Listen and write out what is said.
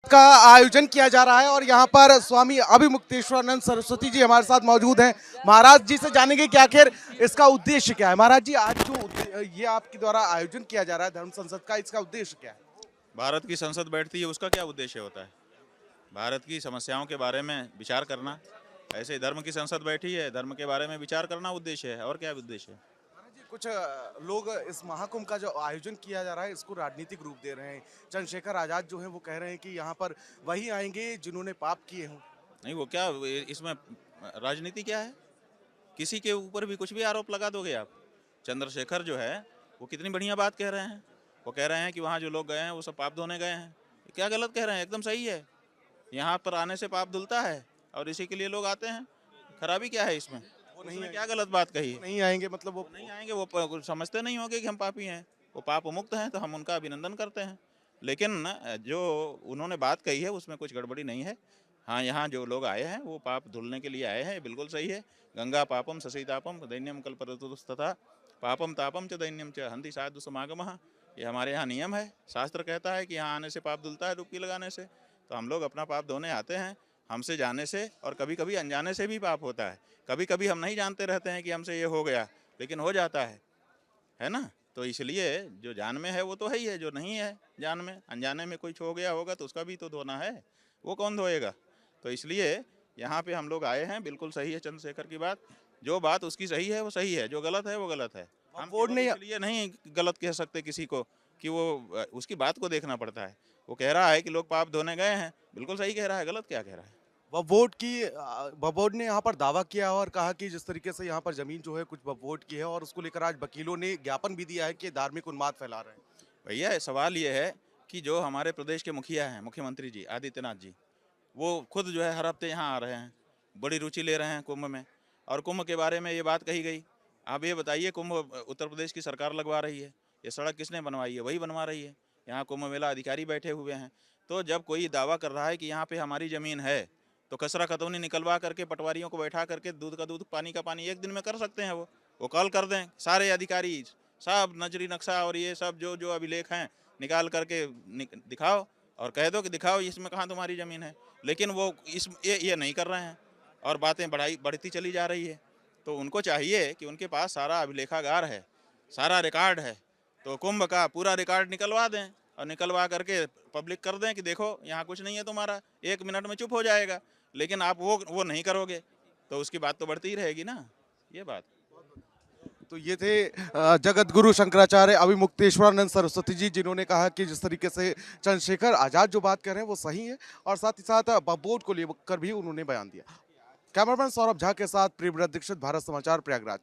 का आयोजन किया जा रहा है और यहाँ पर स्वामी अभिमुक्तेश्वरानंद सरस्वती जी हमारे साथ मौजूद हैं। महाराज जी से जानेंगे कि आखिर इसका उद्देश्य क्या है। महाराज जी, आज जो ये आपके द्वारा आयोजन किया जा रहा है धर्म संसद का, इसका उद्देश्य क्या है? भारत की संसद बैठती है, उसका क्या उद्देश्य होता है? भारत की समस्याओं के बारे में विचार करना। ऐसे ही धर्म की संसद बैठी है, धर्म के बारे में विचार करना उद्देश्य है, और क्या उद्देश्य है? महाराज जी, कुछ लोग इस महाकुंभ का जो आयोजन किया जा रहा है इसको राजनीतिक रूप दे रहे हैं। चंद्रशेखर आजाद जो है वो कह रहे हैं कि यहाँ पर वही आएंगे जिन्होंने पाप किए हों। नहीं, वो क्या, इसमें राजनीति क्या है? किसी के ऊपर भी कुछ भी आरोप लगा दोगे आप। चंद्रशेखर जो है वो कितनी बढ़िया बात कह रहे हैं। वो कह रहे हैं कि वहाँ जो लोग गए हैं वो सब पाप धोने गए हैं। क्या गलत कह रहे हैं? एकदम सही है। यहाँ पर आने से पाप धुलता है और इसी के लिए लोग आते हैं। खराबी क्या है इसमें? वो नहीं उसमें क्या गलत बात कही है? नहीं आएंगे, मतलब वो नहीं आएंगे, वो समझते नहीं होंगे कि हम पापी हैं। वो पाप मुक्त हैं तो हम उनका अभिनंदन करते हैं। लेकिन जो उन्होंने बात कही है उसमें कुछ गड़बड़ी नहीं है। हाँ, यहाँ जो लोग आए हैं वो पाप धुलने के लिए आए हैं, बिल्कुल सही है। गंगा पापम ससीतापम दैन्यम कल्पतरुस्तथा पापम तापम च दैन्यम च हंति साधु समागमः। ये हमारे यहाँ नियम है। शास्त्र कहता है कि यहाँ आने से पाप धुलता है डुबकी लगाने से। तो हम लोग अपना पाप धोने आते हैं। हमसे जाने से और कभी कभी अनजाने से भी पाप होता है। कभी कभी हम नहीं जानते रहते हैं कि हमसे ये हो गया, लेकिन हो जाता है ना? तो इसलिए जो जान में है वो तो है ही है, जो नहीं है जान में, अनजाने में कुछ हो गया होगा तो उसका भी तो धोना है। वो कौन धोएगा? तो इसलिए यहाँ पे हम लोग आए हैं। बिल्कुल सही है चंद्रशेखर की बात। जो बात उसकी सही है वो सही है, जो गलत है वो गलत है। हम बोर्ड ने इसलिए नहीं गलत कह सकते किसी को कि वो उसकी बात को देखना पड़ता है। वो कह रहा है कि लोग पाप धोने गए हैं, बिल्कुल सही कह रहा है, गलत क्या कह रहा है? वफोट ने यहाँ पर दावा किया और कहा कि जिस तरीके से यहाँ पर जमीन जो है कुछ वफोट की है और उसको लेकर आज वकीलों ने ज्ञापन भी दिया है कि धार्मिक उन्माद फैला रहे हैं। भैया, सवाल ये है कि जो हमारे प्रदेश के मुखिया हैं, मुख्यमंत्री जी आदित्यनाथ जी, वो खुद जो है हर हफ्ते यहाँ आ रहे हैं, बड़ी रुचि ले रहे हैं कुंभ में। और कुंभ के बारे में ये बात कही गई। आप ये बताइए, कुंभ उत्तर प्रदेश की सरकार लगवा रही है। ये सड़क किसने बनवाई है? वही बनवा रही है। यहाँ कुंभ मेला अधिकारी बैठे हुए हैं। तो जब कोई दावा कर रहा है कि यहाँ पे हमारी ज़मीन है, तो कचरा खतौनी निकलवा करके पटवारियों को बैठा करके दूध का दूध पानी का पानी एक दिन में कर सकते हैं। वो कॉल कर दें, सारे अधिकारी सब नजरी नक्शा और ये सब जो जो अभिलेख हैं निकाल करके दिखाओ और कह दो कि दिखाओ इसमें कहाँ तुम्हारी ज़मीन है। लेकिन वो ये नहीं कर रहे हैं और बातें बढ़ती चली जा रही है। तो उनको चाहिए कि उनके पास सारा अभिलेखागार है, सारा रिकॉर्ड है, तो कुंभ का पूरा रिकॉर्ड निकलवा दें और निकलवा करके पब्लिक कर दें कि देखो यहाँ कुछ नहीं है तुम्हारा। 1 मिनट में चुप हो जाएगा। लेकिन आप वो नहीं करोगे तो उसकी बात तो बढ़ती ही रहेगी ना। ये बात। तो ये थे जगत गुरु शंकराचार्य अभिमुक्तेश्वरानंद सरस्वती जी, जिन्होंने कहा कि जिस तरीके से चंद्रशेखर आजाद जो बात कर रहे हैं वो सही है और साथ ही साथ वफोट को लेकर भी उन्होंने बयान दिया। कैमरामैन सौरभ झा के साथ प्रियव्रत दीक्षित, भारत समाचार, प्रयागराज।